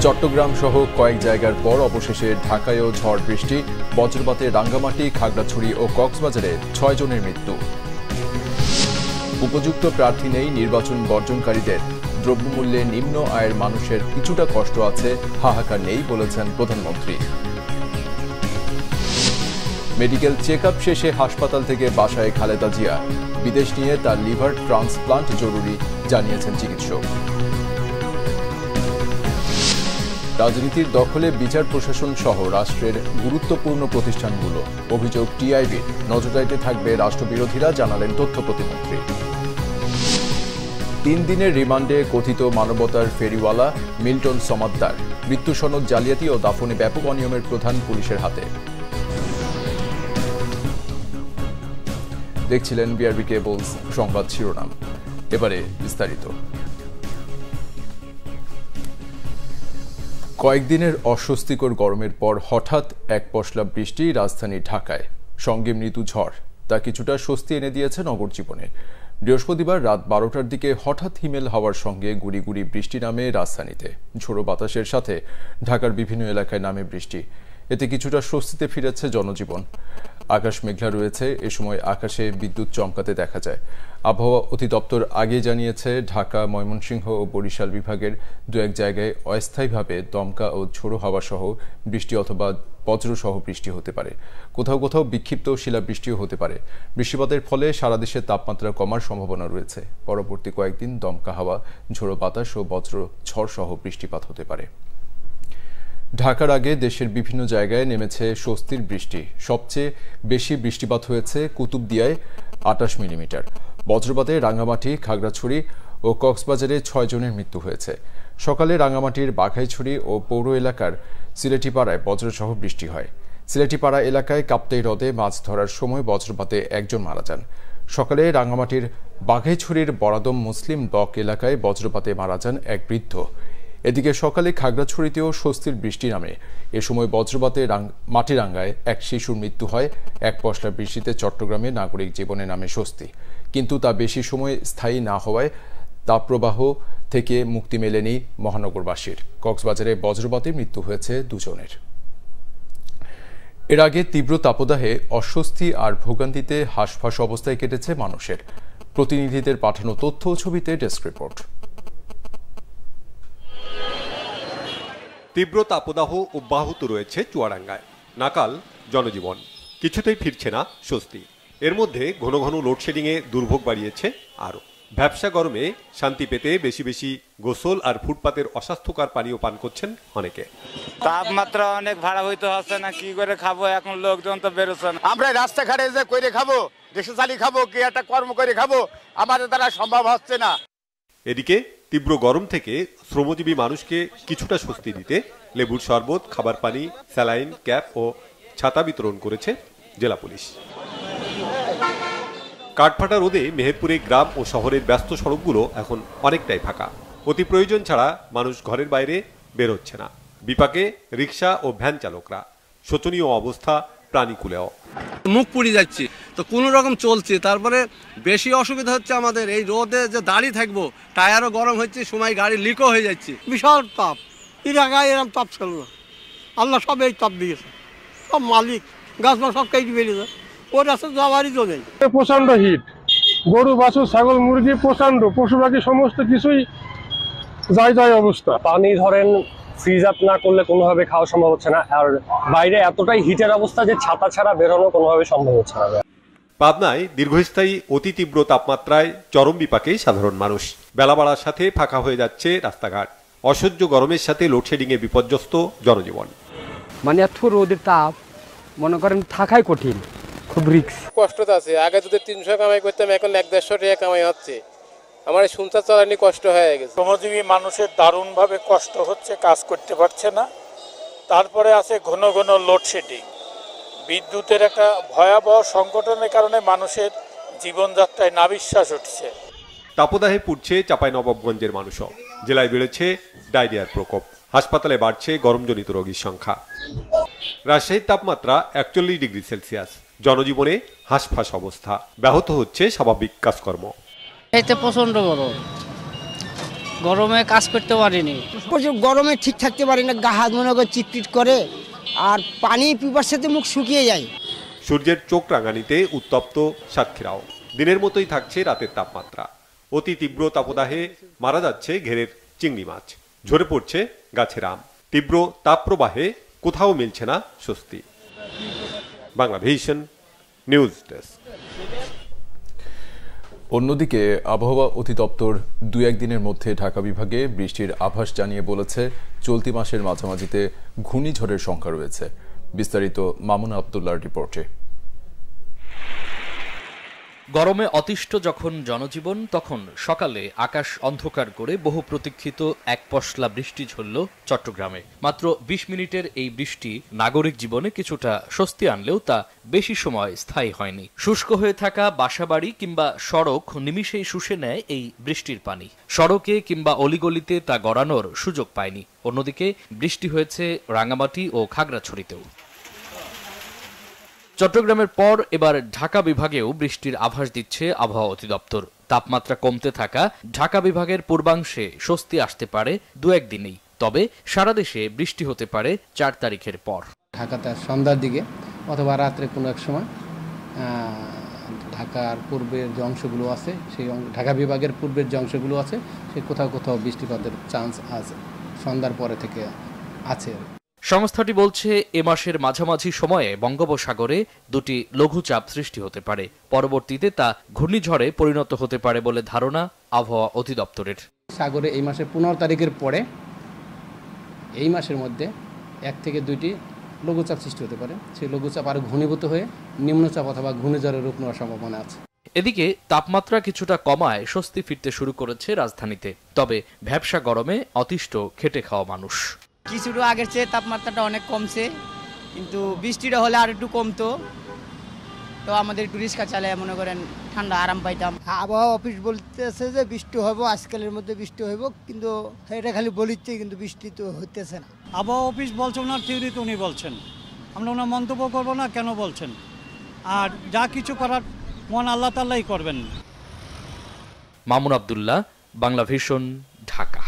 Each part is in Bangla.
চট্টগ্রাম সহ কয়েক জায়গার পর অবশেষে ঢাকায়ও ঝড় বৃষ্টি, বজ্রপাতে রাঙ্গামাটি, খাগড়াছড়ি ও কক্সবাজারে 6 জনের মৃত্যু। উপযুক্ত প্রার্থী নেই নির্বাচন বর্জনকারীদের, দ্রব্যমূল্যে নিম্ন আয়ের মানুষের কিছুটা কষ্ট আছে, হাহাকার নেই বলেছেন প্রধানমন্ত্রী। মেডিকেল চেকআপ শেষে হাসপাতাল থেকে বাসায় খালেদা জিয়া, বিদেশ নিয়ে তার লিভার ট্রান্সপ্লান্ট জরুরি জানিয়েছেন চিকিৎসক। রাজনীতির দখলে বিচার প্রশাসন সহ রাষ্ট্রের গুরুত্বপূর্ণ প্রতিষ্ঠানগুলো, অভিযোগ টিআইবির, নজরদারিতে থাকবে রাষ্ট্রবিরোধীরা জানালেন তথ্য প্রতিমন্ত্রী। 3 দিনের রিমান্ডে কথিত মানবতার ফেরিওয়ালা মিল্টন সমাদ্দার, মৃত্যু সনদ জালিয়াতি ও দাফনে ব্যাপক অনিয়মের প্রধান পুলিশের হাতে। দেখছিলেন বিআরবি কেবলস সংবাদ শিরোনাম, এবারে বিস্তারিত। কয়েকদিনের অস্বস্তিকর গরমের পর হঠাৎ এক পশলা বৃষ্টি রাজধানী ঢাকায়, সঙ্গে মৃদু ঝড়, তা কিছুটা স্বস্তি এনে দিয়েছে নগর জীবনে। বৃহস্পতিবার রাত 12টার দিকে হঠাৎ হিমেল হাওয়ার সঙ্গে গুড়ি গুড়ি বৃষ্টি নামে রাজধানীতে। ঝোড়ো বাতাসের সাথে ঢাকার বিভিন্ন এলাকায় নামে বৃষ্টি, এতে কিছুটা স্বস্তিতে ফিরেছে জনজীবন। আকাশ মেঘলা রয়েছে, এ সময় আকাশে বিদ্যুৎ চমকাতে দেখা যায়। আবহাওয়া অধিদপ্তর আগে জানিয়েছে, ঢাকা, ময়মনসিংহ ও বরিশাল বিভাগের 2-1 জায়গায় অস্থায়ীভাবে দমকা ও ঝোড়ো হাওয়া সহ বৃষ্টি অথবা বজ্রসহ বৃষ্টি হতে পারে। কোথাও কোথাও বিক্ষিপ্ত শিলাবৃষ্টিও হতে পারে। বৃষ্টিপাতের ফলে সারা দেশে তাপমাত্রা কমার সম্ভাবনা রয়েছে। পরবর্তী কয়েকদিন দমকা হাওয়া, ঝোড়ো বাতাস ও বজ্র ঝড় সহ বৃষ্টিপাত হতে পারে। ঢাকার আগে দেশের বিভিন্ন জায়গায় নেমেছে স্বস্তির বৃষ্টি। সবচেয়ে বেশি বৃষ্টিপাত হয়েছে কুতুবদিয়ায় 28 মিলিমিটার। বজ্রপাতে রাঙ্গামাটি, খাগড়াছড়ি ও কক্সবাজারে 6 জনের মৃত্যু হয়েছে। সকালে রাঙ্গামাটির বাঘাইছড়ি ও পৌর এলাকার সিলেটিপাড়ায় বজ্রসহ বৃষ্টি হয়। সিলেটিপাড়া এলাকায় কাপ্তাই হ্রদে মাছ ধরার সময় বজ্রপাতে 1 জন মারা যান। সকালে রাঙ্গামাটির বাঘাইছড়ির বরাদম মুসলিম ব্লক এলাকায় বজ্রপাতে মারা যান এক বৃদ্ধ। এদিকে সকালে খাগড়াছড়িতেও স্বস্তির বৃষ্টি নামে। এ সময় বজ্রপাতে মাটিরাঙ্গায় এক শিশুর মৃত্যু হয়। এক পশলা বৃষ্টিতে চট্টগ্রামে নাগরিক জীবনে নামে স্বস্তি, কিন্তু তা বেশি সময় স্থায়ী না হওয়ায় তাপপ্রবাহ থেকে মুক্তি মেলেনি মহানগরবাসীর। কক্সবাজারে বজ্রপাতে মৃত্যু হয়েছে 2 জনের। এর আগে তীব্র তাপদাহে অস্বস্তি আর ভোগান্তিতে হাঁসফাঁস অবস্থায় কেটেছে মানুষের। প্রতিনিধিদের পাঠানো তথ্য ও ছবিতে ডেস্ক রিপোর্ট। তীব্র তাপদাহ অব্যাহত রয়েছে চুয়াডাঙ্গায়। নাকাল জনজীবন, কিছুতেই ফিরছে না স্বস্তি। এর মধ্যে ঘন ঘন লোডশেডিংয়ে দুর্ভোগ বাড়িয়েছে আরও। ব্যবসা গরমে শান্তি পেতে বেশি বেশি গোসল আর ফুটপাতের অস্বাস্থ্যকর পানীয় পান করছেন অনেকে। তাপমাত্রা অনেক ভাড়া হইতে হচ্ছে না, কি করে খাবো এখন, লোকজন তো বেরোচ্ছে না। আমরা রাস্তাঘাটে যে করে খাবো, রিক্সা চালিয়ে খাবো, কি একটা কর্ম করে খাবো, আমাদের দ্বারা সম্ভব হচ্ছে না। এদিকে তীব্র গরম থেকে শ্রমজীবী মানুষকে কিছুটা স্বস্তি দিতে লেবুর শরবত, খাবার পানি, স্যালাইন, ক্যাপ ও ছাতা বিতরণ করেছে জেলা পুলিশ। কাঠফাটা রোদে মেহেরপুরে গ্রাম ও শহরের ব্যস্ত সড়কগুলো এখন অনেকটাই ফাঁকা। অতি প্রয়োজন ছাড়া মানুষ ঘরের বাইরে বের হচ্ছে না। বিপাকে রিক্সা ও ভ্যান চালকরা। শোচনীয় অবস্থা প্রাণীকুলেও। মুখ পুড়ে যাচ্ছে, তো কোনো রকম চলছে। তারপরে বেশি অসুবিধা হচ্ছে আমাদের এই রোদে যে দাঁড়িয়ে থাকবো, টায়ারও গরম হচ্ছে, সময় গাড়ি লিকও হয়ে যাচ্ছে। বিশাল তাপ, এর আগে এরকম তাপ ছিল না। আল্লাহ সব এই তাপ দিয়েছে, সব মালিক গাছপালা সব কেটে বেরিয়েছে, ওর রাস্তা যাওয়ারই তো নেই। প্রচন্ড হিট, গরু, বাছুর, ছাগল, মুরগি প্রচন্ড, পশু পাখি সমস্ত কিছুই যায় অবস্থা। পানি ধরেন ফ্রিজ আপ না করলে কোনোভাবে খাওয়া সম্ভব হচ্ছে না, আর বাইরে এতটাই হিটের অবস্থা যে ছাতা ছাড়া বেরোনো কোনোভাবে সম্ভব হচ্ছে না। পাবনায় দীর্ঘস্থায়ী অতি তীব্র তাপমাত্রায় চরম বিপাকে সাধারণ মানুষ। বেলা বাড়ার সাথে ফাঁকা হয়ে যাচ্ছে রাস্তাঘাট। অসহ্য গরমের সাথে লোডশেডিংয়ে বিপর্যস্ত জনজীবন। মানে এত রোদের তাপ, মনে করেন থাকাই কঠিন, খুব রিস্ক। কষ্ট আছে, আগে যদি 300 কামাই করতাম, এখন 150 টাকা কামাই হচ্ছে। আমার সংসার চালানি কষ্ট হয়ে গেছে। শ্রমজীবী মানুষের দারুণভাবে কষ্ট হচ্ছে, কাজ করতে পারছে না। তারপরে আছে ঘন ঘন লোডশেডিং, বিদ্যুতের একটা ভয়াবহ সংকটনের কারণে মানুষের জীবনযাত্রায় নাবিশ্বাস উঠছে। তাপদাহে পুড়ছে চাঁপাইনবাবগঞ্জের মানুষও। জেলায় বেড়েছে ডায়রিয়ার প্রকোপ। হাসপাতালে বাড়ছে গরমজনিত রোগীর সংখ্যা। রাজশাহীর তাপমাত্রা 41 ডিগ্রি সেলসিয়াস। জনজীবনে হাঁসফাঁস অবস্থা। ব্যাহত হচ্ছে স্বাভাবিক কাজকর্ম। এতে প্রচন্ড গরম, গরমে কাজ করতে পারিনি, প্রচুর গরমে ঠিক থাকতে পারি না, গা হাত মনে করে চিটচিট করে আর পানি পিপার সাথে মুখ শুকিয়ে যায়। সূর্যের চোখ রাঙানিতে উত্তপ্ত সাতক্ষীরাও। দিনের মতোই থাকছে রাতের তাপমাত্রা। অতি তীব্র তাপদাহে মারা যাচ্ছে ঘেরের চিংড়ি মাছ, ঝরে পড়ছে গাছের আম। তীব্র তাপপ্রবাহে কোথাও মিলছে না স্বস্তি। Bangla vision news desk. অন্যদিকে আবহাওয়া অধিদপ্তর 2-1 দিনের মধ্যে ঢাকা বিভাগে বৃষ্টির আভাস জানিয়ে বলেছে চলতি মাসের মাঝামাঝিতে ঘূর্ণিঝড়ের সংখ্যা রয়েছে। বিস্তারিত মামুন আব্দুল্লাহর রিপোর্টে। গরমে অতিষ্ঠ যখন জনজীবন, তখন সকালে আকাশ অন্ধকার করে বহু প্রতীক্ষিত এক পশলা বৃষ্টি ঝরল চট্টগ্রামে। মাত্র 20 মিনিটের এই বৃষ্টি নাগরিক জীবনে কিছুটা স্বস্তি আনলেও তা বেশি সময় স্থায়ী হয়নি। শুষ্ক হয়ে থাকা বাসাবাড়ি কিংবা সড়ক নিমিষেই শুষে নেয় এই বৃষ্টির পানি। সড়কে কিংবা অলিগলিতে তা গড়ানোর সুযোগ পায়নি। অন্যদিকে বৃষ্টি হয়েছে রাঙামাটি ও খাগড়াছড়িতেও। চট্টগ্রামের পর এবার ঢাকা বিভাগেও বৃষ্টির আভাস দিচ্ছে আবহাওয়া অধিদপ্তর। তাপমাত্রা কমতে থাকা ঢাকা বিভাগের পূর্বাংশে স্বস্তি আসতে পারে 2-1 দিনেই। তবে সারা দেশে বৃষ্টি হতে পারে 4 তারিখের পর। ঢাকাতে সন্ধ্যার দিকে অথবা রাত্রে কোনো এক সময় ঢাকার পূর্বের যে অংশগুলো আছে, সেই ঢাকা বিভাগের পূর্বের যে অংশগুলো আছে, সেই কোথাও কোথাও বৃষ্টিপাতের চান্স আছে, সন্ধ্যার পরে থেকে আছে। সংস্থাটি বলছে এ মাসের মাঝামাঝি সময়ে বঙ্গোপসাগরে 2টি লঘুচাপ সৃষ্টি হতে পারে। পরবর্তীতে তা ঘূর্ণিঝড়ে পরিণত হতে পারে বলে ধারণা আবহাওয়া অধিদপ্তরের। সাগরে এই মাসের 15 তারিখের পরে এই মাসের মধ্যে 1 থেকে 2টি লঘুচাপ সৃষ্টি হতে পারে। সেই লঘুচাপ আরো ঘনীভূত হয়ে নিম্নচাপ অথবা ঘূর্ণিঝড়ের রূপ নেওয়ার সম্ভাবনা আছে। এদিকে তাপমাত্রা কিছুটা কমায় স্বস্তি ফিরতে শুরু করেছে রাজধানীতে। তবে ভ্যাপসা গরমে অতিষ্ঠ খেটে খাওয়া মানুষ। কিছুটা আগের চেয়ে তাপমাত্রাটা অনেক কমছে, কিন্তু বৃষ্টিটা হলে আর একটু কমতো, তো আমাদের একটু রিক্সা চালায় মনে করেন ঠান্ডা আরাম পাইতাম। আবহাওয়া অফিস বলতেছে যে বৃষ্টি হবো, আজকালের মধ্যে বৃষ্টি হইব, কিন্তু এটা খালি বলিচ্ছে, কিন্তু বৃষ্টি তো হইতেছে না। আবহাওয়া অফিস বলছে, ওনার থিওরিতে উনি বলছেন, আমরা ওনার মন্তব্য করবো না, কেন বলছেন। আর যা কিছু করার মন আল্লাহ তাআলাই করবেন। মামুন আব্দুল্লাহ, বাংলা ভিশন, ঢাকা।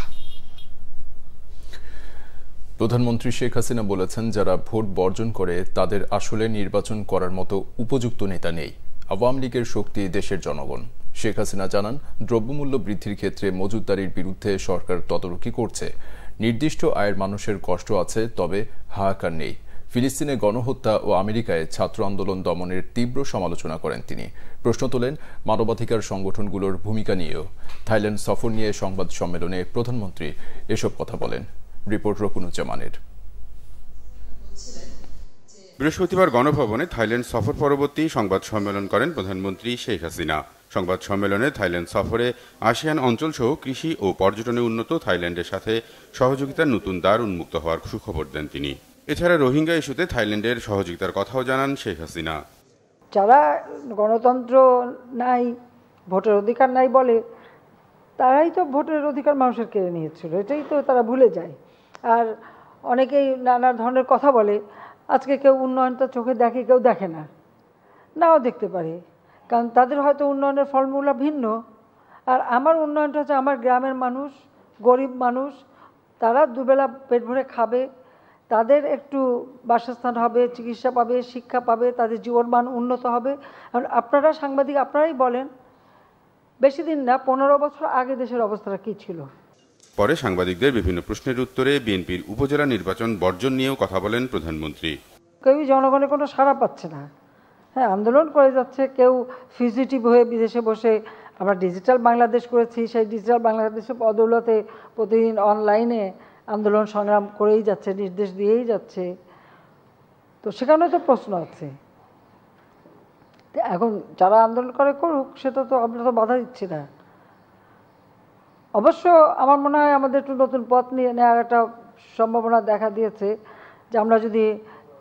প্রধানমন্ত্রী শেখ হাসিনা বলেছেন, যারা ভোট বর্জন করে তাদের আসলে নির্বাচন করার মতো উপযুক্ত নেতা নেই। আওয়ামী লীগের শক্তি দেশের জনগণ। শেখ হাসিনা জানান, দ্রব্যমূল্য বৃদ্ধির ক্ষেত্রে মজুতদারির বিরুদ্ধে সরকার তদারকি করছে। নির্দিষ্ট আয়ের মানুষের কষ্ট আছে, তবে হাহাকার নেই। ফিলিস্তিনে গণহত্যা ও আমেরিকায় ছাত্র আন্দোলন দমনের তীব্র সমালোচনা করেন তিনি। প্রশ্ন তোলেন মানবাধিকার সংগঠনগুলোর ভূমিকা নিয়েও। থাইল্যান্ড সফর নিয়ে সংবাদ সম্মেলনে প্রধানমন্ত্রী এসব কথা বলেন। রিপোর্ট রকুনুজ্জামানের। বৃহস্পতিবার গণভবনে থাইল্যান্ড সফর পরবর্তী সংবাদ সম্মেলন করেন প্রধানমন্ত্রী শেখ হাসিনা। সংবাদ সম্মেলনে থাইল্যান্ড সফরে আসিয়ান অঞ্চলসহ কৃষি ও পর্যটনে উন্নত থাইল্যান্ডের সাথে সহযোগিতার নতুন দ্বার উন্মুক্ত হওয়ার সুখবর দেন তিনি। এছাড়া রোহিঙ্গা ইস্যুতে থাইল্যান্ডের সহযোগিতার কথাও জানান শেখ হাসিনা। যারা গণতন্ত্র নাই, ভোটের অধিকার নাই বলে, তারাই তো ভোটের অধিকার মানুষের কেড়ে নিয়েছিল, এটাই তো তারা ভুলে যায়। আর অনেকেই নানা ধরনের কথা বলে। আজকে কেউ উন্নয়নটা চোখে দেখে, কেউ দেখে না, নাও দেখতে পারে, কারণ তাদের হয়তো উন্নয়নের ফর্মুলা ভিন্ন। আর আমার উন্নয়নটা হচ্ছে আমার গ্রামের মানুষ, গরিব মানুষ, তারা দুবেলা পেট ভরে খাবে, তাদের একটু বাসস্থান হবে, চিকিৎসা পাবে, শিক্ষা পাবে, তাদের জীবনমান উন্নত হবে। আর আপনারা সাংবাদিক, আপনারাই বলেন, বেশি দিন না, 15 বছর আগে দেশের অবস্থাটা কী ছিল। পরে সাংবাদিকদের বিভিন্ন প্রশ্নের উত্তরে বিএনপির উপজেলা নির্বাচন বর্জন নিয়েও কথা বলেন প্রধানমন্ত্রী। কেউই জনগণের কোনো সাড়া পাচ্ছে না। হ্যাঁ, আন্দোলন করে যাচ্ছে, কেউ ফিজিটিভ হয়ে বিদেশে বসে। আমরা ডিজিটাল বাংলাদেশ করেছি, সেই ডিজিটাল বাংলাদেশের বদৌলতে প্রতিদিন অনলাইনে আন্দোলন সংগ্রাম করেই যাচ্ছে, নির্দেশ দিয়েই যাচ্ছে। তো সেখানে তো প্রশ্ন আছে। এখন যারা আন্দোলন করে করুক, সেটা তো আমরা তো বাধা দিচ্ছি না। অবশ্য আমার মনে হয় আমাদের একটু নতুন পথ নিয়ে নেওয়ার একটা সম্ভাবনা দেখা দিয়েছে, যে আমরা যদি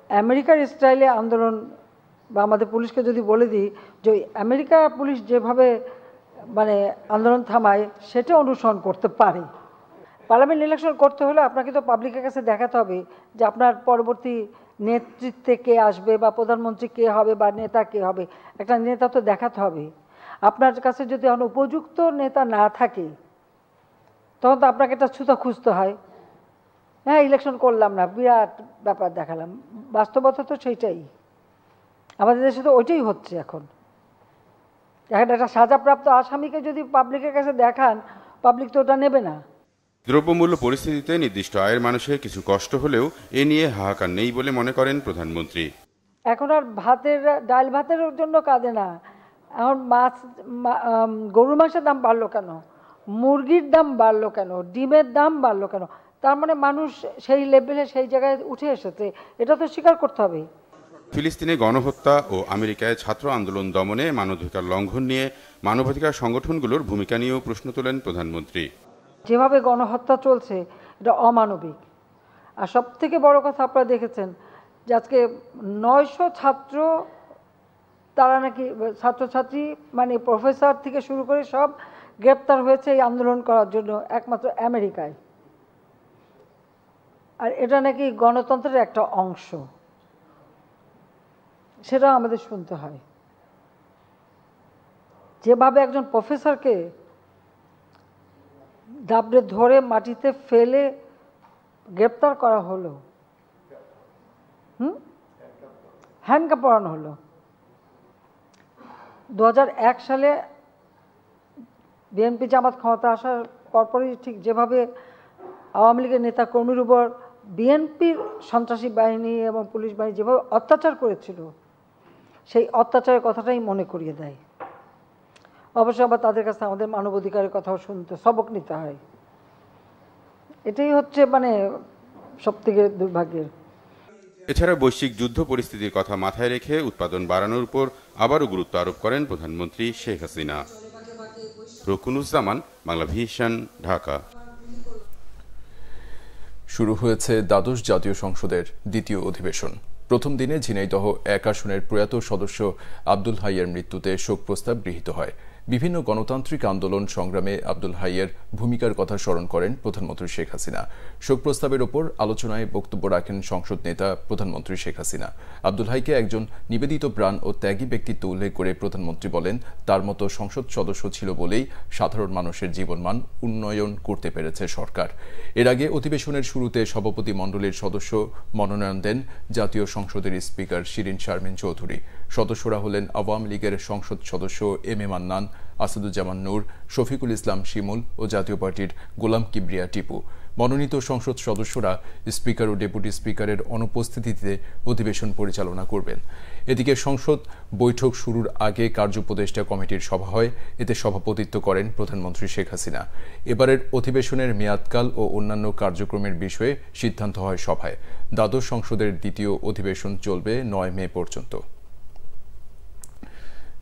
আমেরিকার স্টাইলে আন্দোলন বা আমাদের পুলিশকে যদি বলে দিই যে আমেরিকা পুলিশ যেভাবে মানে আন্দোলন থামায়, সেটা অনুসরণ করতে পারে। পার্লামেন্ট ইলেকশন করতে হলে আপনাকে তো পাবলিকের কাছে দেখাতে হবে যে আপনার পরবর্তী নেতৃত্বে কে আসবে, বা প্রধানমন্ত্রী কে হবে, বা নেতা কে হবে। একটা নেতা তো দেখাতে হবে। আপনার কাছে যদি উপযুক্ত নেতা না থাকে, তখন তো আপনাকে একটা ছুতো খুঁজতে হয়। হ্যাঁ, ইলেকশন করলাম না, বিরাট ব্যাপার দেখালাম। বাস্তবতা তো সেইটাই, আমাদের দেশে তো ওইটাই হচ্ছে এখন। একটা সাজাপ্রাপ্ত আসামিকে যদি পাবলিকের কাছে দেখান, পাবলিক তো ওটা নেবে না। দ্রব্যমূল্য পরিস্থিতিতে নির্দিষ্ট আয়ের মানুষের কিছু কষ্ট হলেও এ নিয়ে হাহাকার নেই বলে মনে করেন প্রধানমন্ত্রী। এখন আর ডাল ভাতের জন্য কাঁদে না, এখন গরুর মাংসের দাম বাড়লো কেন, মুরগির দাম বাড়লো কেন, ডিমের দাম বাড়লো কেন, তার মানে মানুষ সেই লেভেলে সেই জায়গায় উঠে এসেছে, এটা তো স্বীকার করতে হবে। ফিলিস্তিনে গণহত্যা ও আমেরিকায় ছাত্র আন্দোলন দমনে মানবাধিকার লঙ্ঘন নিয়ে মানবাধিকার সংগঠনগুলোর ভূমিকা নিয়েও প্রশ্ন তোলেন প্রধানমন্ত্রী। যেভাবে গণহত্যা চলছে এটা অমানবিক। আর সব থেকে বড় কথা আপনারা দেখেছেন যে আজকে 900 ছাত্র, তারা নাকি ছাত্রছাত্রী মানে প্রফেসর থেকে শুরু করে সব গ্রেপ্তার হয়েছে এই আন্দোলন করার জন্য একমাত্র আমেরিকায়। আর এটা নাকি গণতন্ত্রের একটা অংশ, সেটা আমাদের শুনতে হয়। যেভাবে একজন প্রফেসরকে দাবড়ে ধরে মাটিতে ফেলে গ্রেপ্তার করা হলো, হ্যান্ডকাপ পরানো হলো। 2001 সালে বিএনপি জামাত ক্ষমতা আসার পরপরই ঠিক যেভাবে আওয়ামী লীগের নেতা কর্মীর উপর বিএনপির সন্ত্রাসী বাহিনী এবং পুলিশ বাহিনী যেভাবে অত্যাচার করেছিল, সেই অত্যাচারের কথাটাই মনে করিয়ে দেয়। অবশ্য আবার তাদের কাছে আমাদের মানবাধিকারের কথাও শুনতে, সবক নিতে হয়। এটাই হচ্ছে মানে সবথেকে দুর্ভাগ্যের। এছাড়া বৈশ্বিক যুদ্ধ পরিস্থিতির কথা মাথায় রেখে উৎপাদন বাড়ানোর উপর আবারও গুরুত্ব আরোপ করেন প্রধানমন্ত্রী শেখ হাসিনা। রকুনুজ্জামান, বাংলা ভিশন, ঢাকা। শুরু হয়েছে দ্বাদশ জাতীয় সংসদের দ্বিতীয় অধিবেশন। প্রথম দিনে ঝিনাইদহ 1 আসনের প্রয়াত সদস্য আব্দুল হাইয়ের মৃত্যুতে শোক প্রস্তাব গৃহীত হয়। বিভিন্ন গণতান্ত্রিক আন্দোলন সংগ্রামে আব্দুল হাইয়ের ভূমিকার কথা স্মরণ করেন প্রধানমন্ত্রী শেখ হাসিনা। শোক প্রস্তাবের ওপর আলোচনায় বক্তব্য রাখেন সংসদ নেতা প্রধানমন্ত্রী শেখ হাসিনা। আব্দুল হাইকে একজন নিবেদিত প্রাণ ও ত্যাগী ব্যক্তিত্ব উল্লেখ করে প্রধানমন্ত্রী বলেন, তার মতো সংসদ সদস্য ছিল বলেই সাধারণ মানুষের জীবনমান উন্নয়ন করতে পেরেছে সরকার। এর আগে অধিবেশনের শুরুতে সভাপতি মণ্ডলীর সদস্য মনোনয়ন দেন জাতীয় সংসদের স্পিকার শিরিন শারমিন চৌধুরী। সদস্যরা হলেন আওয়ামী লীগের সংসদ সদস্য এম এ মান্নান, আসাদুজ্জামান নূর, শফিকুল ইসলাম শিমুল ও জাতীয় পার্টির গোলাম কিবরিয়া টিপু। মনোনীত সংসদ সদস্যরা স্পিকার ও ডেপুটি স্পিকারের অনুপস্থিতিতে অধিবেশন পরিচালনা করবেন। এদিকে সংসদ বৈঠক শুরুর আগে কার্যোপদেষ্টা কমিটির সভা হয়, এতে সভাপতিত্ব করেন প্রধানমন্ত্রী শেখ হাসিনা। এবারের অধিবেশনের মেয়াদকাল ও অন্যান্য কার্যক্রমের বিষয়ে সিদ্ধান্ত হয় সভায়। দ্বাদশ সংসদের দ্বিতীয় অধিবেশন চলবে 9 মে পর্যন্ত।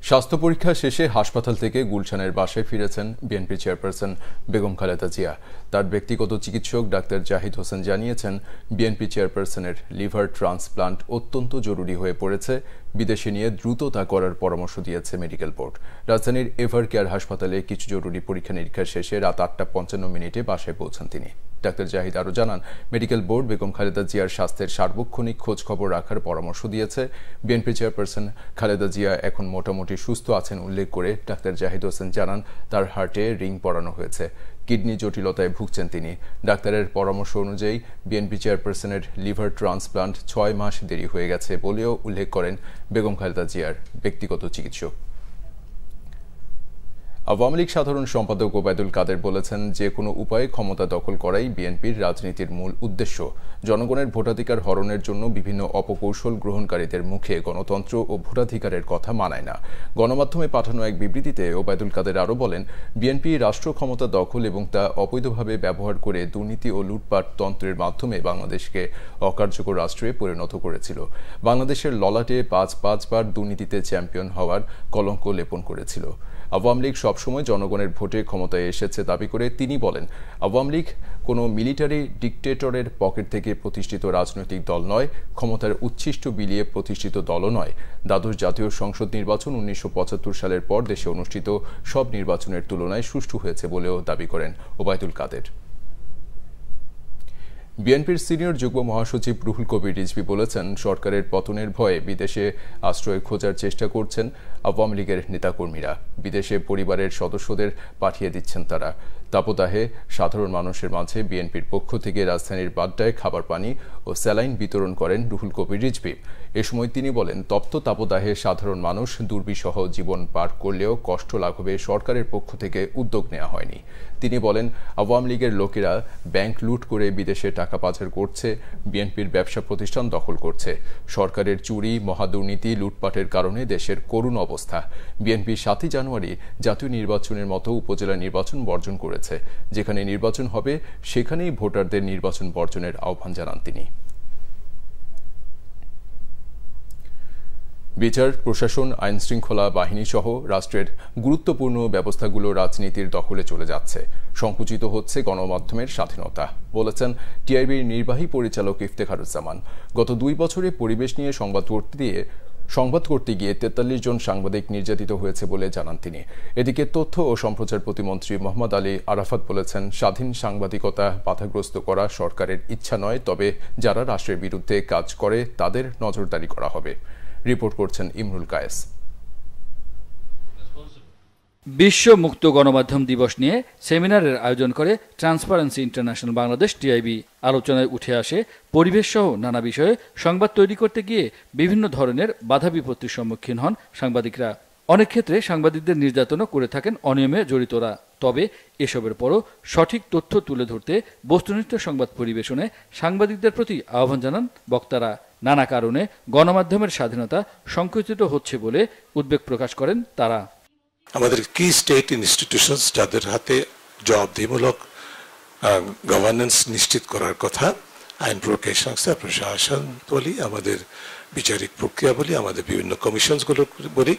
স্বাস্থ্য পরীক্ষা শেষে হাসপাতাল থেকে গুলশানের বাসায় ফিরেছেন বিএনপি চেয়ারপারসন বেগম খালেদা জিয়া। তার ব্যক্তিগত চিকিৎসক ডাক্তার জাহিদ হোসেন জানিয়েছেন, বিএনপি চেয়ারপারসনের লিভার ট্রান্সপ্লান্ট অত্যন্ত জরুরি হয়ে পড়েছে। বিদেশে নিয়ে দ্রুত তা করার পরামর্শ দিয়েছে মেডিকেল বোর্ড। রাজধানীর এভার কেয়ার হাসপাতালে কিছু জরুরি পরীক্ষা নিরীক্ষা শেষে রাত 8:55 বাসায় পৌঁছান তিনি। ডাক্তার জাহিদ আরও জানান, মেডিকেল বোর্ড বেগম খালেদা জিয়ার স্বাস্থ্যের সার্বক্ষণিক খোঁজ খবর রাখার পরামর্শ দিয়েছে। বিএনপি চেয়ারপারসন খালেদা জিয়া এখন মোটামুটি সুস্থ আছেন উল্লেখ করে ডাক্তার জাহিদ হোসেন জানান, তার হার্টে রিং পরানো হয়েছে। কিডনি জটিলতায় ভুগছেন তিনি। ডাক্তারের পরামর্শ অনুযায়ী বিএনপি চেয়ারপারসনের লিভার ট্রান্সপ্লান্ট 6 মাস দেরি হয়ে গেছে বলেও উল্লেখ করেন বেগম খালেদা জিয়ার ব্যক্তিগত চিকিৎসক। আওয়ামী লীগ সাধারণ সম্পাদক ওবায়দুল কাদের বলেছেন, যে কোনো উপায়ে ক্ষমতা দখল করাই বিএনপির রাজনীতির মূল উদ্দেশ্য। জনগণের ভোটাধিকার হরণের জন্য বিভিন্ন অপকৌশল গ্রহণকারীদের মুখে গণতন্ত্র ও ভোটাধিকারের কথা মানায় না। গণমাধ্যমে পাঠানো এক বিবৃতিতে ওবায়দুল কাদের আরও বলেন, বিএনপি রাষ্ট্র ক্ষমতা দখল এবং তা অবৈধভাবে ব্যবহার করে দুর্নীতি ও লুটপাট তন্ত্রের মাধ্যমে বাংলাদেশকে অকার্যকর রাষ্ট্রে পরিণত করেছিল। বাংলাদেশের ললাটে 5 বার দুর্নীতিতে চ্যাম্পিয়ন হওয়ার কলঙ্ক লেপন করেছিল। আওয়ামী লীগ সবসময় জনগণের ভোটে ক্ষমতায় এসেছে দাবি করে তিনি বলেন, আওয়ামী লীগ কোনো মিলিটারি ডিকটেটরের পকেট থেকে প্রতিষ্ঠিত রাজনৈতিক দল নয়, ক্ষমতার উচ্ছিষ্ট বিলিয়ে প্রতিষ্ঠিত দলও নয়। দ্বাদশ জাতীয় সংসদ নির্বাচন 1975 সালের পর দেশে অনুষ্ঠিত সব নির্বাচনের তুলনায় সুষ্ঠু হয়েছে বলেও দাবি করেন ওবায়দুল কাদের। বিএনপির সিনিয়র যুগ্ম মহাসচিব রুহুল কবির রিজভী বলেছেন, সরকারের পতনের ভয়ে বিদেশে আশ্রয় খোঁজার চেষ্টা করছেন আওয়ামী লীগের নেতাকর্মীরা। বিদেশে পরিবারের সদস্যদের পাঠিয়ে দিচ্ছেন তারা। তাপদাহে সাধারণ মানুষের মাঝে বিএনপির পক্ষ থেকে রাজধানীর বাড্ডায় খাবার পানি ও স্যালাইন বিতরণ করেন রুহুল কবির রিজভী। এ সময় তিনি বলেন, তপ্ত তাপদাহে সাধারণ মানুষ দুর্বিষহ জীবন পার করলেও কষ্ট লাঘবে সরকারের পক্ষ থেকে উদ্যোগ নেওয়া হয়নি। তিনি বলেন, আওয়ামী লীগের লোকেরা ব্যাংক লুট করে বিদেশে টাকা পাচার করছে, বিএনপির ব্যবসা প্রতিষ্ঠান দখল করছে। সরকারের চুরি, মহাদুর্নীতি, লুটপাটের কারণে দেশের করুণ অবস্থা। বিএনপি ৭ জানুয়ারি জাতীয় নির্বাচনের মতো উপজেলা নির্বাচন বর্জন করেছে। যেখানে নির্বাচন হবে সেখানেই ভোটারদের নির্বাচন বর্জনের আহ্বান জানান তিনি। বিচার, প্রশাসন, আইনশৃঙ্খলা বাহিনী সহ রাষ্ট্রের গুরুত্বপূর্ণ ব্যবস্থাগুলো রাজনীতির দখলে চলে যাচ্ছে। সংকুচিত হচ্ছে গণমাধ্যমের স্বাধীনতা, বলেছেন টিআইবির নির্বাহী পরিচালক ইফতেখারুজ্জামান। গত 2 বছরে পরিবেশ নিয়ে সংবাদ করতে গিয়ে 43 জন সাংবাদিক নির্যাতিত হয়েছে বলে জানান তিনি। এদিকে তথ্য ও সম্প্রচার প্রতিমন্ত্রী মোহাম্মদ আলী আরাফাত বলেছেন, স্বাধীন সাংবাদিকতা বাধাগ্রস্ত করা সরকারের ইচ্ছা নয়, তবে যারা রাষ্ট্রের বিরুদ্ধে কাজ করে তাদের নজরদারি করা হবে। রিপোর্ট করছেন ইমরুল কায়েস। বিশ্ব মুক্ত গণমাধ্যম দিবস নিয়ে সেমিনারের আয়োজন করে ট্রান্সপারেন্সি ইন্টারন্যাশনাল বাংলাদেশ টিআইবি। আলোচনায় উঠে আসে পরিবেশ সহ নানা বিষয়ে সংবাদ তৈরি করতে গিয়ে বিভিন্ন ধরনের বাধা বিপত্তির সম্মুখীন হন সাংবাদিকরা। অনেক ক্ষেত্রে সাংবাদিকদের নির্যাতনও করে থাকেন অনিয়মে জড়িতরা। তবে এসবের পরও সঠিক তথ্য তুলে ধরতে বস্তুনিষ্ঠ সংবাদ পরিবেশনে সাংবাদিকদের প্রতি আহ্বান জানান বক্তারা। নানা কারণে গণমাধ্যমের স্বাধীনতা সংকুচিত হচ্ছে বলে উদ্বেগ প্রকাশ করেন তারা। আমাদের কি স্টেট ইনস্টিটিউশনস যাদের হাতে জবাবদিহিমূলক গভর্নেন্স নিশ্চিত করার কথা, আইন প্রয়োগকারী সংস্থা, প্রশাসন বলি, আমাদের বিচারিক প্রক্রিয়া বলি, আমাদের বিভিন্ন কমিশনসগুলো বলি,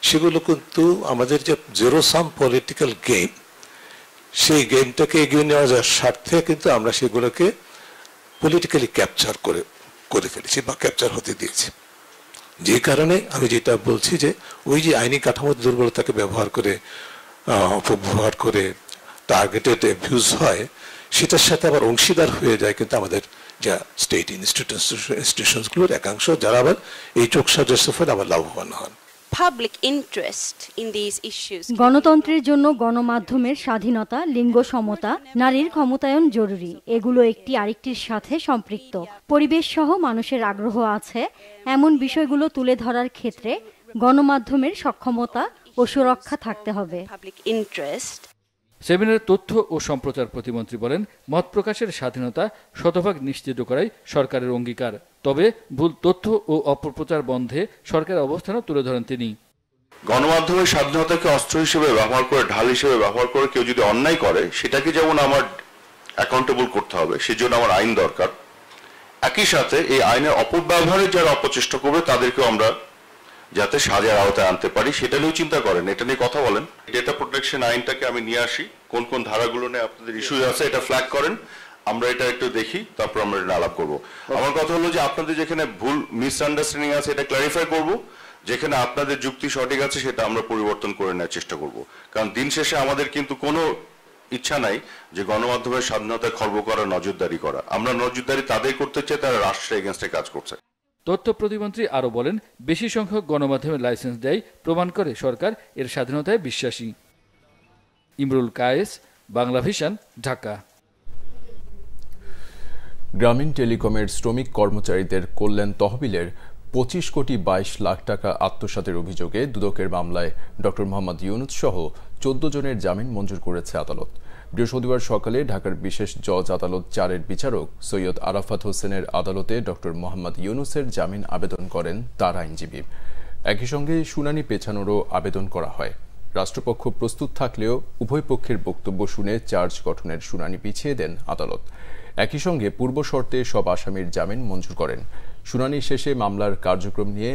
সেগুলো কিন্তু আমাদের যে জিরো সাম পলিটিক্যাল গেম, সেই গেমটাকে এগিয়ে নেওয়ার স্বার্থে কিন্তু আমরা সেগুলোকে পলিটিক্যালি ক্যাপচার করে ফেলেছি বা ক্যাপচার হতে দিয়েছি। যে কারণে আমি যেটা বলছি যে ওই যে আইনি কাঠামোর দুর্বলতাকে ব্যবহার করে অপব্যবহার করে টার্গেটেড অ্যাবিউজ হয়, সেটার সাথে আবার অংশীদার হয়ে যায় কিন্তু আমাদের যা স্টেট ইনস্টিটিউশনসগুলোর একাংশ, যারা আবার এই চোখসাজস্যের ফলে আবার লাভবান হন। গণতন্ত্রের জন্য গণমাধ্যমের স্বাধীনতা, লিঙ্গ সমতা, নারীর ক্ষমতায়ন জরুরি। এগুলো একটি আরেকটির সাথে সম্পৃক্ত। পরিবেশ সহ মানুষের আগ্রহ আছে এমন বিষয়গুলো তুলে ধরার ক্ষেত্রে গণমাধ্যমের সক্ষমতা ও সুরক্ষা থাকতে হবে। সেমিনারে তথ্য ও সম্প্রচার প্রতিমন্ত্রী বলেন, মত প্রকাশের স্বাধীনতা শতভাগ নিশ্চিত করাই সরকারের অঙ্গীকার। তবে ভুল তথ্য ও অপপ্রচার বন্ধে সরকারের অবস্থানও তুলে ধরেন তিনি। গণমাধ্যমের স্বাধীনতাকে অস্ত্র হিসেবে ব্যবহার করে, ঢাল হিসেবে ব্যবহার করে কেউ যদি অন্যায় করে, সেটাকে যেমন আমার অ্যাকাউন্টেবল করতে হবে, সেজন্য আমার আইন দরকার। একই সাথে এই আইনের অপব্যবহারে যারা অপচেষ্টা করবে তাদেরকেও আমরা যাতে সাজার আওতায় আনতে পারি সেটা নিয়েও চিন্তা করেন, এটা নিয়ে কথা বলেন। ডেটা প্রোটেকশন আইনটাকে আমি নিয়ে আসি, কোন কোন ধারাগুলো নিয়ে আপনাদের ইস্যু আছে এটা ফ্ল্যাগ করেন, আমরা এটা একটু দেখি, তারপর আমরা এটা আলাপ করবো। আমার কথা হলো যে আপনাদের যেখানে ভুল মিসআন্ডারস্ট্যান্ডিং আছে এটা ক্ল্যারিফাই করব, যেখানে আপনাদের যুক্তি সঠিক আছে সেটা আমরা পরিবর্তন করে নেওয়ার চেষ্টা করব। কারণ দিন শেষে আমাদের কিন্তু কোনো ইচ্ছা নাই যে গণমাধ্যমের স্বাধীনতা খর্ব করা, নজরদারি করা। আমরা নজরদারি তাদের করতে চাই তারা রাষ্ট্রের এগেনস্টে কাজ করছে। তথ্য প্রতিমন্ত্রী আরো বলেন, বেশি সংখ্যক গণমাধ্যমের লাইসেন্স দেয় প্রমাণ করে সরকার এর স্বাধীনতায় বিশ্বাসী। ইমরুল কায়েস, বাংলা ভিশন, ঢাকা। গ্রামীণ টেলিকমের শ্রমিক কর্মচারীদের কল্যাণ তহবিলের 25 কোটি 22 লাখ টাকা আত্মসাতের অভিযোগে দুদকের মামলায় ড মোহাম্মদ ইউনুস সহ 14 জনের জামিন মঞ্জুর করেছে আদালত। বৃহস্পতিবার সকালে ঢাকার বিশেষ জজ আদালত 4-এর বিচারক সৈয়দ আরাফাত হোসেনের আদালতে ড মোহাম্মদ ইউনুসের জামিন আবেদন করেন তার আইনজীবী। একই সঙ্গে শুনানি পেছানোরও আবেদন করা হয়। রাষ্ট্রপক্ষ প্রস্তুত থাকলেও উভয় পক্ষের বক্তব্য শুনে চার্জ গঠনের শুনানি পিছিয়ে দেন আদালত। একই সঙ্গে পূর্ব শর্তে সব আসামির জামিন মঞ্জুর করেন। শুনানি শেষে মামলার কার্যক্রম নিয়ে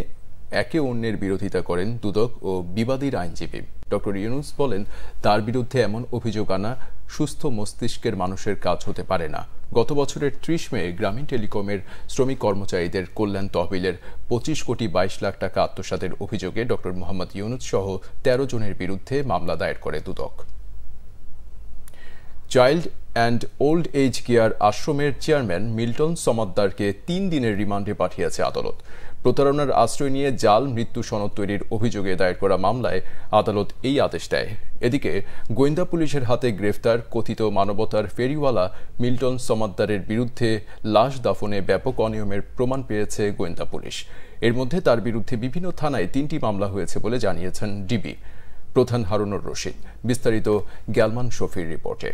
একে অন্যের বিরোধিতা করেন দুদক ও বিবাদীর আইনজীবী। ড ইউনুস বলেন, তার বিরুদ্ধে এমন অভিযোগ আনা সুস্থ মস্তিষ্কের মানুষের কাজ হতে পারে না। গত বছরের 30 মে গ্রামীণ টেলিকমের শ্রমিক কর্মচারীদের কল্যাণ তহবিলের 25 কোটি 22 লাখ টাকা আত্মসাতের অভিযোগে ড মোহাম্মদ ইউনুস সহ 13 জনের বিরুদ্ধে মামলা দায়ের করে দুদক। Child and old age care আশ্রমের চেয়ারম্যান মিল্টন সমাদ্দারকে 3 দিনের রিমান্ডে পাঠিয়েছে আদালত। প্রতারণার আশ্রয় নিয়ে জাল মৃত্যু সনদ তৈরির অভিযোগে দায়ের করা মামলায় আদালত এই আদেশ দেয়। এদিকে গোয়েন্দা পুলিশের হাতে গ্রেফতার কথিত মানবতার ফেরিওয়ালা মিল্টন সমাদ্দারের বিরুদ্ধে লাশ দাফনে ব্যাপক অনিয়মের প্রমাণ পেয়েছে গোয়েন্দা পুলিশ। এর মধ্যে তার বিরুদ্ধে বিভিন্ন থানায় 3টি মামলা হয়েছে বলে জানিয়েছেন ডিবি প্রধান হারুনুর রশিদ। বিস্তারিত গ্যালমান শফির রিপোর্টে।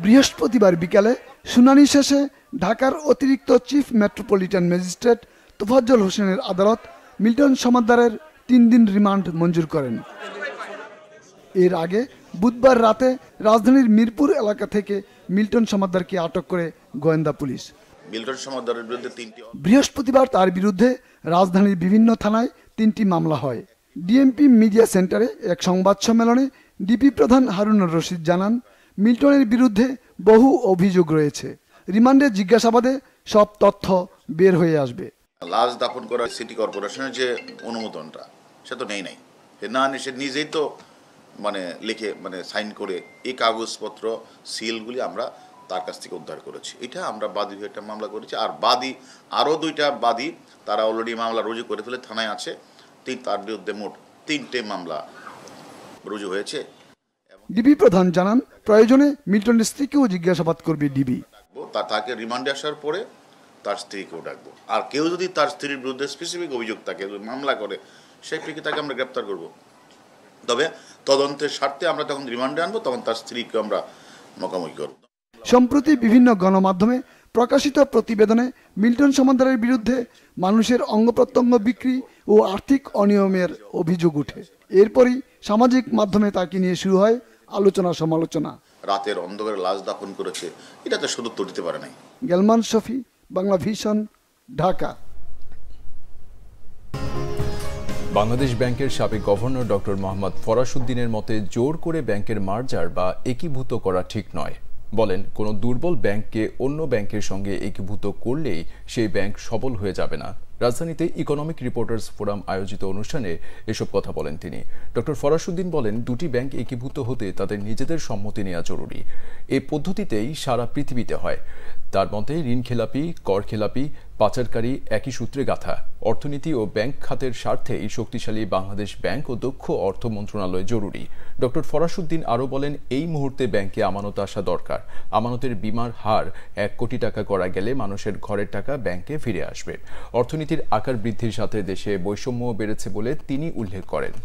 বৃহস্পতিবার বিকালে শুনানি শেষে ঢাকার অতিরিক্ত চিফ মেট্রোপলিটন ম্যাজিস্ট্রেট তোফাজ্জল হোসেনের আদালত মিল্টন সমাদ্দারের 3 দিন রিমান্ড মঞ্জুর করেন। এর আগে বুধবার রাতে রাজধানীর মিরপুর এলাকা থেকে মিল্টন সমাদ্দারকে আটক করে গোয়েন্দা পুলিশ। মিল্টন সমাদ্দারের বিরুদ্ধে 3টি বৃহস্পতিবার তার বিরুদ্ধে রাজধানীর বিভিন্ন থানায় 3টি মামলা হয়। ডিএমপি মিডিয়া সেন্টারে এক সংবাদ সম্মেলনে ডিপি প্রধান হারুনুর রশিদ জানান, মিল্টনের বিরুদ্ধে বহু অভিযোগ রয়েছে। রিমান্ডে জিজ্ঞাসাবাদে সব তথ্য বের হয়ে আসবে। লাশ দাফন করা সিটি কর্পোরেশনের যে অনুমোদনটা সে তো নেই না, সে নিজেই তো লিখে সাইন করে এই কাগজপত্র সিলগুলি আমরা তার কাছ থেকে উদ্ধার করেছি। এটা আমরা বাদী হয়ে একটা মামলা করেছি। আর বাদী আরও 2টা বাদী তারা অলরেডি মামলা রুজু করে ফেলে থানায় আছে। তার বিরুদ্ধে মোট 3টে মামলা রুজু হয়েছে। ডিবি প্রধান জানান, প্রয়োজনে মিল্টনের স্ত্রীকেও জিজ্ঞাসাবাদ করবে ডিবি। তাকে রিমান্ডে আসার পরে তার স্ত্রীকেও ডাকবো। আর কেউ যদি তার স্ত্রীর বিরুদ্ধে স্পেসিফিক অভিযোগ থাকে, মামলা করে, সেই প্রেক্ষিতে তাকে আমরা গ্রেপ্তার করব। তবে তদন্তের স্বার্থে আমরা তখন রিমান্ডে আনবো, তখন তার স্ত্রীকে আমরা মোকামুখি করব। সম্প্রতি বিভিন্ন গণমাধ্যমে প্রকাশিত প্রতিবেদনে মিল্টন সমাদ্দারের বিরুদ্ধে মানুষের অঙ্গ প্রত্যঙ্গ বিক্রি ও আর্থিক অনিয়মের অভিযোগ ওঠে। এরপরই সামাজিক মাধ্যমে তাকে নিয়ে শুরু হয় আলোচনা সমালোচনা। রাতের অন্ধকারে লাশ দাফন করেছে, এটা তো শুধু দিতে পারে নাই। গ্যালমান শফি, বাংলা ভিশন, ঢাকা। বাংলাদেশ ব্যাংকের সাবেক গভর্নর ডক্টর মোহাম্মদ ফরাসউদ্দিনের মতে জোর করে ব্যাংকের মার্জার বা একীভূত করা ঠিক নয়। বলেন, কোনো দুর্বল ব্যাংককে অন্য ব্যাংকের সঙ্গে একীভূত করলেই সেই ব্যাংক সবল হয়ে যাবে না। রাজধানীতে ইকোনমিক রিপোর্টার্স ফোরাম আয়োজিত অনুষ্ঠানে এসব কথা বলেন তিনি। ডক্টর ফরাসউদ্দিন বলেন, 2টি ব্যাংক একীভূত হতে তাদের নিজেদের সম্মতি নেওয়া জরুরি। এই পদ্ধতিতেই সারা পৃথিবীতে হয়। তার মতে ঋণ খেলাপি, কর খেলাপি, পাচারকারী একই সূত্রে গাঁথা। অর্থনীতি ও ব্যাংক খাতের স্বার্থেই শক্তিশালী বাংলাদেশ ব্যাংক ও দক্ষ অর্থ মন্ত্রণালয় জরুরি। ডক্টর ফরাসউদ্দিন আরও বলেন, এই মুহূর্তে ব্যাংকে আমানত আসা দরকার। আমানতের বীমার হার 1 কোটি টাকা করা গেলে মানুষের ঘরের টাকা ব্যাংকে ফিরে আসবে। অর্থনীতির আকার বৃদ্ধির সাথে দেশে বৈষম্য বেড়েছে বলে তিনি উল্লেখ করেন।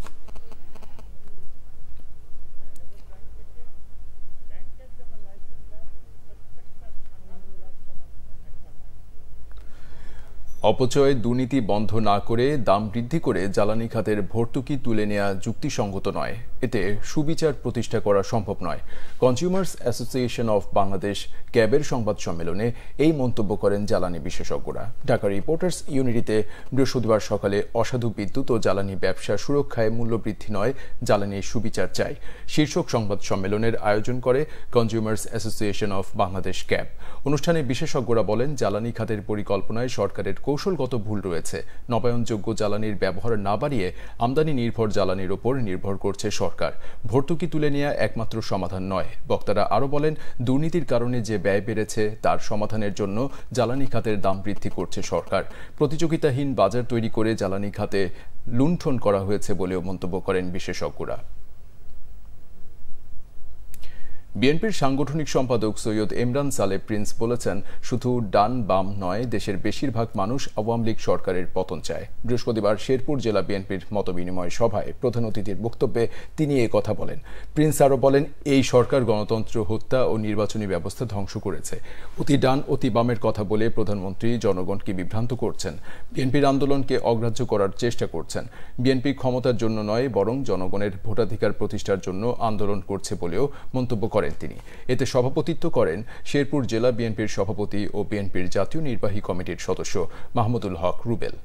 অপচয়, দুর্নীতি বন্ধ না করে দাম বৃদ্ধি করে জ্বালানি খাতের ভর্তুকি তুলে নেওয়া যুক্তিসঙ্গত নয়। এতে সুবিচার প্রতিষ্ঠা করা সম্ভব নয়। কনজিউমার্স অ্যাসোসিয়েশন অফ বাংলাদেশ ক্যাবের সংবাদ সম্মেলনে এই মন্তব্য করেন জ্বালানি বিশেষজ্ঞরা। ঢাকা রিপোর্টার্স ইউনিটিতে বৃহস্পতিবার সকালে অসাধু বিদ্যুৎ ও জ্বালানি ব্যবসা সুরক্ষায় মূল্যবৃদ্ধি নয়, জ্বালানির সুবিচার চাই শীর্ষক সংবাদ সম্মেলনের আয়োজন করে consumers association of Bangladesh cab. অনুষ্ঠানে বিশেষজ্ঞরা বলেন, জ্বালানি খাতের পরিকল্পনায় সরকারের কৌশলগত ভুল রয়েছে। নবায়নযোগ্য জ্বালানির ব্যবহার না বাড়িয়ে আমদানি নির্ভর জ্বালানির ওপর নির্ভর করছে সরকার। ভর্তুকি তুলে নেওয়া একমাত্র সমাধান নয়। বক্তারা আরও বলেন, দুর্নীতির কারণে যে ব্যয় বেড়েছে তার সমাধানের জন্য জ্বালানি খাতের দাম বৃদ্ধি করছে সরকার। প্রতিযোগিতাহীন বাজার তৈরি করে জ্বালানি খাতে লুণ্ঠন করা হয়েছে বলেও মন্তব্য করেন বিশেষজ্ঞরা। বিএনপির সাংগঠনিক সম্পাদক সৈয়দ ইমরান সালেহ প্রিন্স বলেছেন, শুধু ডান বাম নয়, দেশের বেশিরভাগ মানুষ আওয়ামী লীগ সরকারের পতন চায়। বৃহস্পতিবার শেরপুর জেলা বিএনপির মতবিনিময় সভায় প্রধান অতিথির বক্তব্যে তিনি এই কথা বলেন। প্রিন্স আরও বলেন, এই সরকার গণতন্ত্র হত্যা ও নির্বাচনী ব্যবস্থা ধ্বংস করেছে। অতি ডান অতি বামের কথা বলে প্রধানমন্ত্রী জনগণকে বিভ্রান্ত করছেন। বিএনপির আন্দোলনকে অগ্রাহ্য করার চেষ্টা করছেন। বিএনপি ক্ষমতার জন্য নয়, বরং জনগণের ভোটাধিকার প্রতিষ্ঠার জন্য আন্দোলন করছে বলেও মন্তব্য করেন তিনি। এতে সভাপতিত্ব করেন শেরপুর জেলা বিএনপির সভাপতি ও বিএনপির জাতীয় নির্বাহী কমিটির সদস্য মাহমুদুল হক রুবেল।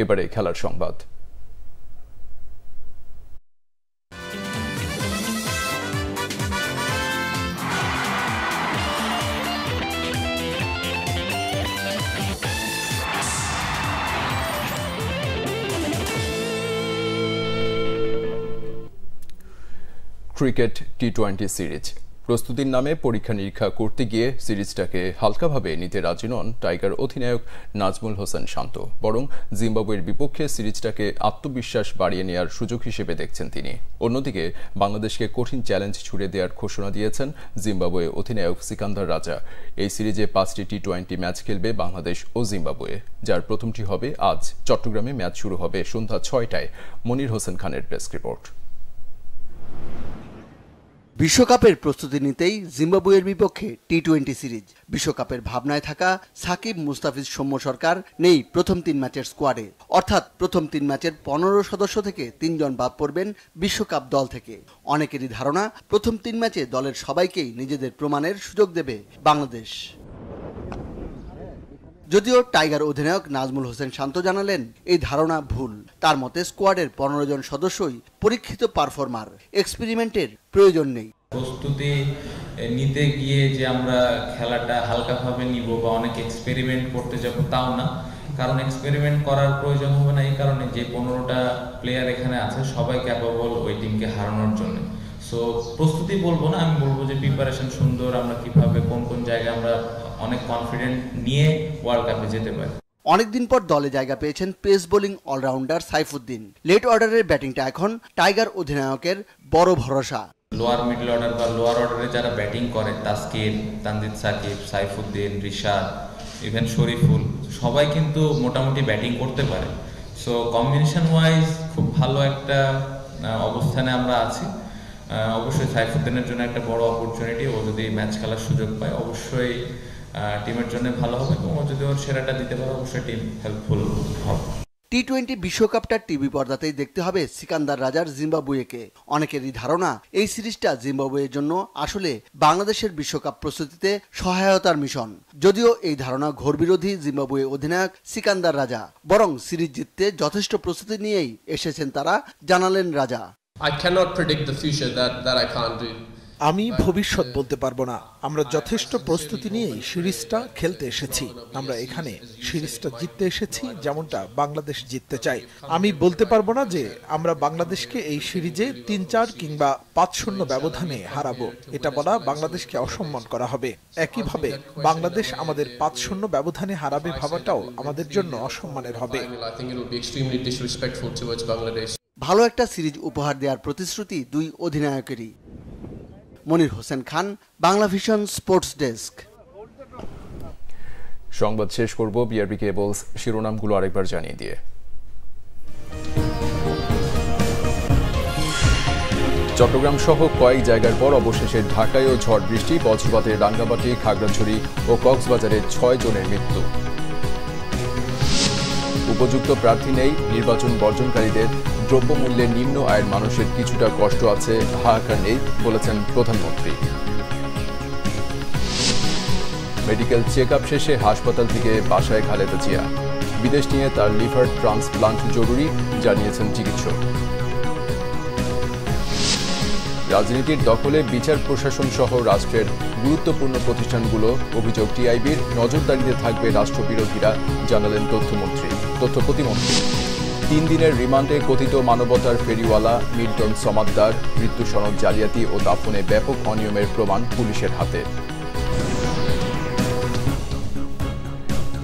এবারে খেলার সংবাদ। ক্রিকেট টি-20 সিরিজ প্রস্তুতির নামে পরীক্ষা নিরীক্ষা করতে গিয়ে সিরিজটাকে হালকাভাবে নিতে রাজি নন টাইগার অধিনায়ক নাজমুল হোসেন শান্ত, বরং জিম্বাবুয়ের বিপক্ষে সিরিজটাকে আত্মবিশ্বাস বাড়িয়ে নেওয়ার সুযোগ হিসেবে দেখছেন তিনি। অন্যদিকে বাংলাদেশকে কঠিন চ্যালেঞ্জ ছুড়ে দেওয়ার ঘোষণা দিয়েছেন জিম্বাবুয়ে অধিনায়ক সিকান্দার রাজা। এই সিরিজে 5টি টি-20 ম্যাচ খেলবে বাংলাদেশ ও জিম্বাবুয়ে, যার প্রথমটি হবে আজ। চট্টগ্রামে ম্যাচ শুরু হবে সন্ধ্যা 6টায়। মনির হোসেন খানের প্রেস রিপোর্ট। বিশ্বকাপের প্রস্তুতি নিতেই জিম্বাবুয়ের বিপক্ষে টি-20 সিরিজ। বিশ্বকাপের ভাবনায় থাকা সাকিব, মুস্তাফিজ, সৌম্য সরকার নেই প্রথম 3 ম্যাচের স্কোয়াডে, অর্থাৎ প্রথম 3 ম্যাচের 15 সদস্য থেকে 3 জন বাদ পড়বেন বিশ্বকাপ দল থেকে। অনেকেরই ধারণা প্রথম 3 ম্যাচে দলের সবাইকেই নিজেদের প্রমাণের সুযোগ দেবে বাংলাদেশ। যদিও টাইগার অধিনায়ক নাজমুল হোসেন শান্ত জানালেন এই ধারণা ভুল। তার মতে স্কোয়াডের 15 জন সদস্যই পরীক্ষিত পারফর্মার, এক্সপেরিমেন্টের প্রয়োজন নেই। প্রস্তুতি নিতে গিয়ে যে আমরা খেলাটা হালকাভাবে নিব বা অনেক এক্সপেরিমেন্ট করতে যাব তাও না, কারণ এক্সপেরিমেন্ট করার প্রয়োজন হবে না এই কারণে যে 15টা প্লেয়ার এখানে আছে সবাই ক্যাপাবল ওই টিমকে হারানোর জন্য। সো প্রস্তুতি বলবো না, আমি বলবো যে প্রিপারেশন সুন্দর, আমরা কিভাবে কোন কোন জায়গায় আমরা অনেক কনফিডেন্ট নিয়ে ওয়ার্ল্ড কাপে যেতে পারি। অনেকদিন পর দলে জায়গা পেয়েছেন pace bowling allrounder Saifuddin. Late অর্ডারের ব্যাটিংটা এখন টাইগার অধিনায়কের বড় ভরসা। লোয়ার মিডল অর্ডার বা লোয়ার অর্ডারে যারা ব্যাটিং করে, তাসকিন, তানজিদ সাকিব, সাইফুদ্দিন, রিশাদ, ইভেন শরীফুল, সবাই কিন্তু মোটামুটি ব্যাটিং করতে পারে। সো কম্বিনেশন ওয়াইজ খুব ভালো একটা অবস্থানে আমরা আছি। অবশ্যই সাইফুদ্দিনের জন্য একটা বড় অপরচুনিটি, ও যদি ম্যাচ খেলার সুযোগ পায় অবশ্যই টিমের জন্য ভালো হবে, এবং ও যদি ওর সেরাটা দিতে পারে অবশ্যই টিম হেল্পফুল হবে। টি-20 বিশ্বকাপটা টিভি পর্দাতেই দেখতে হবে সিকান্দার রাজার জিম্বাবুয়েকে। অনেকেরই ধারণা এই সিরিজটা জিম্বাবুয়ের জন্য আসলে বাংলাদেশের বিশ্বকাপ প্রস্তুতিতে সহায়তার মিশন। যদিও এই ধারণা ঘোর বিরোধী জিম্বাবুয়ে অধিনায়ক সিকান্দার রাজা, বরং সিরিজ জিততে যথেষ্ট প্রস্তুতি নিয়েই এসেছেন তারা, জানালেন রাজা। আমি ভবিষ্যৎ বলতে পারবো না। আমরা যথেষ্ট প্রস্তুতি নিয়েই সিরিজটা খেলতে এসেছি। আমরা এখানে সিরিজটা জিততে এসেছি, যেমনটা বাংলাদেশ জিততে চাই। আমি বলতে পারবো না যে আমরা বাংলাদেশকে এই সিরিজে 3-4 কিংবা 5-0 ব্যবধানে হারাবো। এটা বলা বাংলাদেশকে অসম্মান করা হবে। একইভাবে বাংলাদেশ আমাদের 5-0 ব্যবধানে হারাবে ভাবাটাও আমাদের জন্য অসম্মানের হবে। ভালো একটা সিরিজ উপহার দেওয়ার প্রতিশ্রুতি দুই অধিনায়কেরই। Monir Hossain Khan, Bangla vision sports desk. সংবাদ শেষ করব বিআরবি কেবলস শিরোনামগুলো আরেকবার জানিয়ে দিয়ে। চট্টগ্রাম সহ কয়েক জায়গার পর অবশেষে ঢাকায়ও ঝড় বৃষ্টি, বজ্রপাতে রাঙ্গামাটি, খাগড়াছড়ি ও কক্সবাজারে 6 জনের মৃত্যু। উপযুক্ত প্রার্থী নেই, নির্বাচন বর্জনকারীদের দ্রব্যমূল্যে নিম্ন আয়ের মানুষের কিছুটা কষ্ট আছে, হাহাকার নেই বলেছেন প্রধানমন্ত্রী। মেডিকেল চেক আপ শেষে হাসপাতাল থেকে বাসায় খালেদা জিয়া। বিদেশ নিয়ে তার লিভার ট্রান্সপ্লান্ট জরুরি, জানিয়েছেন চিকিৎসক। রাজনীতির দখলে বিচার প্রশাসন সহ রাষ্ট্রের গুরুত্বপূর্ণ প্রতিষ্ঠানগুলো, অভিযোগ টিআইবির। নজরদারিতে থাকবে রাষ্ট্রবিরোধীরা, জানালেন তথ্য প্রতিমন্ত্রী। 3 দিনের রিমান্ডে কথিত মানবতার ফেরিওয়ালা মিল্টন সমাদ্দার মৃত্যু সনদ জালিয়াতি ও দাফনে ব্যাপক অনিয়মের প্রমাণ পুলিশের হাতে।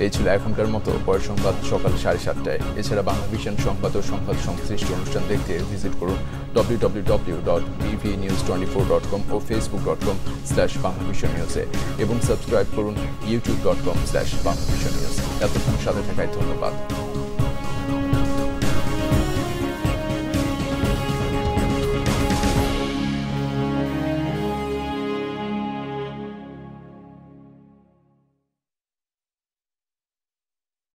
এই ছিল এখনকার মতো। পরের সংবাদ সকাল 7:30টায়। এছাড়া বাংলা ভিশন সংবাদ ও সংবাদ সংশ্লিষ্ট অনুষ্ঠান দেখতে ভিজিট করুন www.bvnews24.com ও facebook.com/banglavishnnews এবং সাবস্ক্রাইব করুন youtube.com/banglavishnnews। এতক্ষণ সাথে থাকায় ধন্যবাদ।